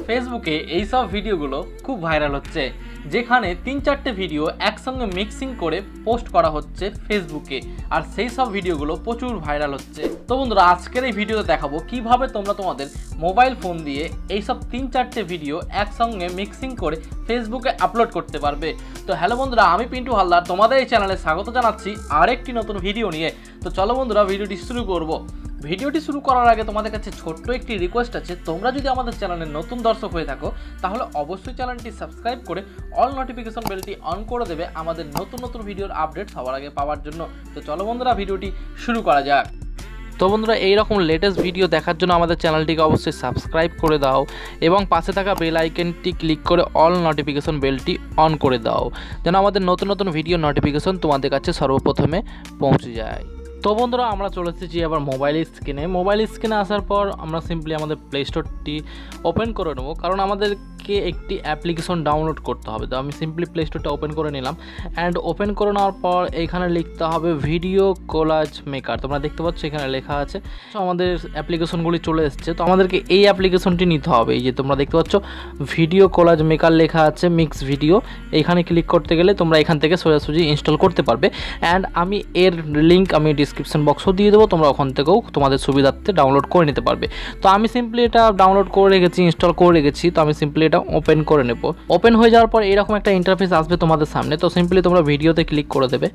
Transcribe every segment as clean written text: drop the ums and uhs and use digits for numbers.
ফেসবুকে এই সব ভিডিওগুলো খুব ভাইরাল হচ্ছে, যেখানে 3-4টে ভিডিও একসঙ্গে মিক্সিং করে পোস্ট করা হচ্ছে ফেসবুকে, আর সেই সব ভিডিওগুলো প্রচুর ভাইরাল হচ্ছে। তো বন্ধুরা, আজকের এই ভিডিওতে দেখাবো কিভাবে তোমরা তোমাদের মোবাইল ফোন দিয়ে এই সব 3-4টে ভিডিও একসঙ্গে মিক্সিং করে ফেসবুকে আপলোড করতে পারবে। তো হ্যালো বন্ধুরা, আমি পিন্টু হালদার তোমাদের এই চ্যানেলে স্বাগত জানাচ্ছি আরেকটি নতুন ভিডিও নিয়ে। তো চলো বন্ধুরা, ভিডিওটি শুরু করব। ভিডিওটি শুরু করার আগে তোমাদের কাছে ছোট্ট একটি রিকোয়েস্ট আছে, তোমরা যদি আমাদের চ্যানেলের নতুন দর্শক হয়ে থাকো তাহলে অবশ্যই চ্যানেলটি সাবস্ক্রাইব করে অল নোটিফিকেশন বেলটি অন করে দেবে আমাদের নতুন নতুন ভিডিওর আপডেট সবার আগে পাওয়ার জন্য। তো চলো বন্ধুরা, ভিডিওটি শুরু করা যাক। তো বন্ধুরা, এইরকম লেটেস্ট ভিডিও দেখার জন্য আমাদের চ্যানেলটিকে অবশ্যই সাবস্ক্রাইব করে দাও এবং পাশে থাকা বেল আইকনটি ক্লিক করে অল নোটিফিকেশন বেলটি অন করে দাও, যেন আমাদের নতুন নতুন ভিডিও নোটিফিকেশন তোমাদের কাছে সর্বপ্রথমে পৌঁছে যায়। তো বন্ধুরা, আমরা চলে এসেছি আবার মোবাইল স্ক্রিনে আসার পর আমরা সিম্পলি আমাদের প্লে স্টোরটি ওপেন করে নেব, কারণ আমাদেরকে একটি অ্যাপ্লিকেশন ডাউনলোড করতে হবে। তো আমি সিম্পলি প্লে স্টোরটা ওপেন করে নিলাম, অ্যান্ড ওপেন করে নেওয়ার পর এখানে লিখতে হবে ভিডিও কোলাজ মেকার। তোমরা দেখতে পাচ্ছ এখানে লেখা আছে। তো আমাদের অ্যাপ্লিকেশনগুলি চলে এসছে, তো আমাদেরকে এই অ্যাপ্লিকেশনটি নিতে হবে। এই যে তোমরা দেখতে পাচ্ছ ভিডিও কোলাজ মেকার লেখা আছে, মিক্স ভিডিও। এইখানে ক্লিক করতে গেলে তোমরা এখান থেকে সোজাসুজি ইনস্টল করতে পারবে, অ্যান্ড আমি এর লিঙ্ক ডিসক্রিপশন বক্সও দিয়ে দেবো, তোমরা ওখান থেকেও তোমাদের সুবিধার্থে ডাউনলোড করে নিতে পারবে। তো আমি সিম্পলি এটা ডাউনলোড করে রেখেছি, ইনস্টল করে রেখেছি। তো আমি সিম্পলি এটা ওপেন করে নেব। ওপেন হয়ে যাওয়ার পর এরকম একটা ইন্টারফেস আসবে তোমাদের সামনে। তো সিম্পলি তোমরা ভিডিওতে ক্লিক করে দেবে,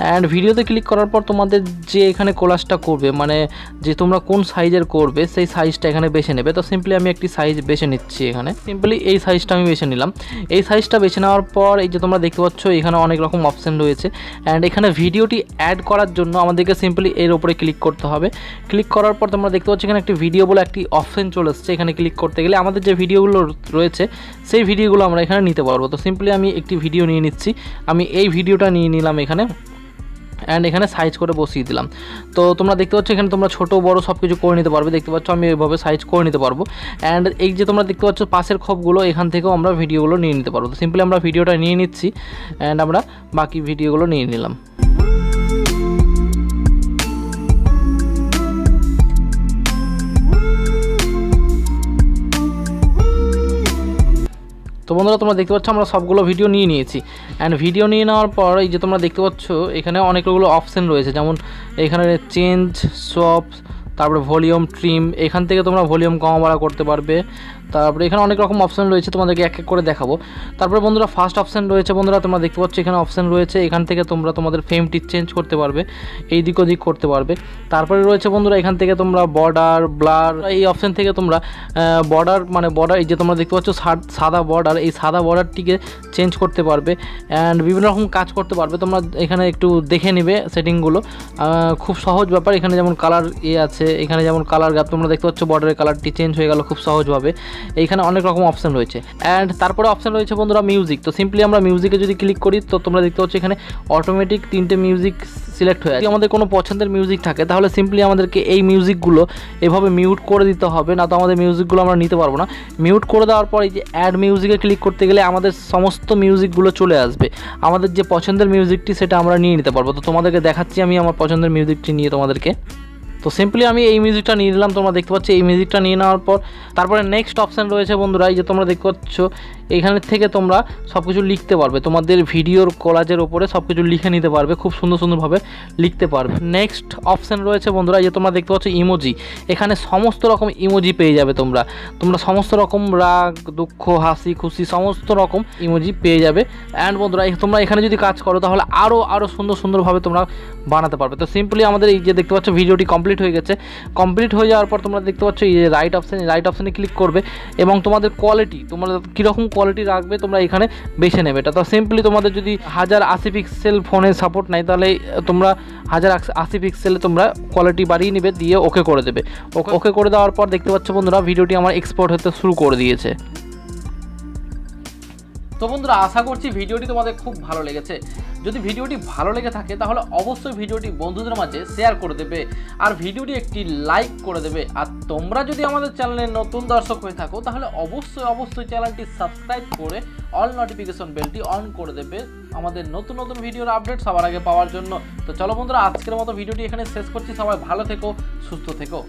অ্যান্ড ভিডিওতে ক্লিক করার পর তোমাদের যে এখানে কোলাজটা করবে, মানে যে তোমরা কোন সাইজের করবে সেই সাইজটা এখানে বেছে নেবে। তো সিম্পলি আমি একটি সাইজ বেছে নিচ্ছি। এখানে সিম্পলি এই সাইজটা আমি বেছে নিলাম। এই সাইজটা বেছে নেওয়ার পর এই যে তোমরা দেখতে পাচ্ছ এখানে অনেক রকম অপশান রয়েছে, অ্যান্ড এখানে ভিডিওটি অ্যাড করার জন্য আমাদেরকে সিম্পলি এর উপরে ক্লিক করতে হবে। ক্লিক করার পর তোমরা দেখতে পাচ্ছ এখানে একটি ভিডিও বলে একটি অপশন চলে এসেছে। এখানে ক্লিক করতে গেলে আমাদের যে ভিডিওগুলো রয়েছে সেই ভিডিওগুলো আমরা এখানে নিতে পারবো। তো সিম্পলি আমি একটি ভিডিও নিয়ে নিচ্ছি। আমি এই ভিডিওটা নিয়ে নিলাম এখানে, অ্যান্ড এখানে সাইজ করে বসিয়ে দিলাম। তো তোমরা দেখতে পাচ্ছ এখানে তোমরা ছোটো বড়ো সব কিছু করে নিতে পারবে। দেখতে পাচ্ছ আমি এইভাবে সাইজ করে নিতে পারবো, অ্যান্ড এই যে তোমরা দেখতে পাচ্ছ পাশের খোপগুলো, এখান থেকেও আমরা ভিডিওগুলো নিয়ে নিতে পারবো। তো সিম্পলি আমরা ভিডিওটা নিয়ে নিচ্ছি, অ্যান্ড আমরা বাকি ভিডিওগুলো নিয়ে নিলাম। তো বন্ধুরা, তোমরা দেখতে পাচ্ছ আমরা সবগুলো ভিডিও নিয়ে নিয়েছি, অ্যান্ড ভিডিও নিয়ে নেওয়ার পর এই যে তোমরা দেখতে পাচ্ছ এখানে অনেকগুলো অপশান রয়েছে, যেমন এখানে চেঞ্জ, সোয়াপ, তারপরে ভলিউম, ট্রিম। এখান থেকে তোমরা ভলিউম কমা বাড়া করতে পারবে। তারপরে এখানে অনেক রকম অপশান রয়েছে, তোমাদেরকে এক এক করে দেখাবো। তারপরে বন্ধুরা, ফার্স্ট অপশান রয়েছে বন্ধুরা, তোমরা দেখতে পাচ্ছ এখানে অপশান রয়েছে। এখান থেকে তোমরা তোমাদের ফ্রেমটি চেঞ্জ করতে পারবে, এই দিক ওদিক করতে পারবে। তারপরে রয়েছে বন্ধুরা এখান থেকে তোমরা বর্ডার, ব্লার, এই অপশান থেকে তোমরা বর্ডার, মানে বর্ডার, এই যে তোমরা দেখতে পাচ্ছ সাদা বর্ডার, এই সাদা বর্ডারটিকে চেঞ্জ করতে পারবে, অ্যান্ড বিভিন্ন রকম কাজ করতে পারবে। তোমরা এখানে একটু দেখে নিবে সেটিংগুলো, খুব সহজ ব্যাপার। এখানে যেমন কালার আছে, এখানে যেমন কালার গ্যাপ, তোমরা দেখতে পাচ্ছ বর্ডারের কালারটি চেঞ্জ হয়ে গেল খুব সহজভাবে। এইখানে অনেক রকম অপশান রয়েছে, অ্যান্ড তারপরে অপশান রয়েছে বন্ধুরা মিউজিক। তো সিম্পলি আমরা মিউজিকে যদি ক্লিক করি তো তোমরা দেখতে পাচ্ছ এখানে অটোমেটিক 3টে মিউজিক সিলেক্ট হয়ে যায়। যদি আমাদের কোনো পছন্দের মিউজিক থাকে তাহলে সিম্পলি আমাদেরকে এই মিউজিকগুলো এভাবে মিউট করে দিতে হবে, না তো আমাদের মিউজিকগুলো আমরা নিতে পারবো না। মিউট করে দেওয়ার পর এই যে অ্যাড মিউজিকে ক্লিক করতে গেলে আমাদের সমস্ত মিউজিকগুলো চলে আসবে। আমাদের যে পছন্দের মিউজিকটি সেটা আমরা নিয়ে নিতে পারবো। তো তোমাদেরকে দেখাচ্ছি আমি আমার পছন্দের মিউজিকটি নিয়ে তোমাদেরকে। তো সিম্পলি আমি এই মিউজিকটা নিয়ে নিলাম। তোমরা দেখতে পাচ্ছ এই মিউজিকটা নিয়ে নেওয়ার পর তারপরে নেক্সট অপশান রয়েছে বন্ধুরা, এই যে তোমরা দেখতে পাচ্ছ এখানের থেকে তোমরা সব কিছু লিখতে পারবে। তোমাদের ভিডিওর কোলাজের ওপরে সব কিছু লিখে নিতে পারবে, খুব সুন্দর সুন্দরভাবে লিখতে পারবে। নেক্সট অপশান রয়েছে বন্ধুরা, এই যে তোমরা দেখতে পাচ্ছ ইমোজি। এখানে সমস্ত রকম ইমোজি পেয়ে যাবে তোমরা সমস্ত রকম রাগ, দুঃখ, হাসি, খুশি সমস্ত রকম ইমোজি পেয়ে যাবে। অ্যান্ড বন্ধুরা, তোমরা এখানে যদি কাজ করো তাহলে আরও সুন্দরভাবে তোমরা বানাতে পারবে। তো সিম্পলি আমাদের এই যে দেখতে পাচ্ছ ভিডিওটি কমপ্লিট হয়ে গেছে। কমপ্লিট হয়ে যাওয়ার পর তোমরা দেখতে পাচ্ছ এই যে রাইট অপশানে ক্লিক করবে, এবং তোমাদের কোয়ালিটি, তোমরা কীরকম কোয়ালিটি রাখবে তোমরা এখানে বেছে নেবে। এটা তো সিম্পলি তোমাদের যদি 1080 পিক্সেল ফোনে সাপোর্ট নাই তাহলে তোমরা 1080 পিক্সেলে তোমরা কোয়ালিটি বাড়িয়ে নেবে, দিয়ে ওকে করে দেবে। ওকে করে দেওয়ার পর দেখতে পাচ্ছ বন্ধুরা ভিডিওটি আমার এক্সপোর্ট হতে শুরু করে দিয়েছে। তো বন্ধুরা, আশা করছি ভিডিওটি তোমাদের খুব ভালো লেগেছে। যদি ভিডিওটি ভালো লেগে থাকে তাহলে অবশ্যই ভিডিওটি বন্ধুদের মাঝে শেয়ার করে দেবে, আর ভিডিওটি একটি লাইক করে দেবে। আর তোমরা যদি আমাদের চ্যানেলের নতুন দর্শক হয়ে থাকো তাহলে অবশ্যই চ্যানেলটি সাবস্ক্রাইব করে অল নোটিফিকেশন বেলটি অন করে দেবে আমাদের নতুন ভিডিওর আপডেট সবার আগে পাওয়ার জন্য। তো চলো বন্ধুরা, আজকের মতো ভিডিওটি এখানে শেষ করছি। সবাই ভালো থেকো, সুস্থ থেকো।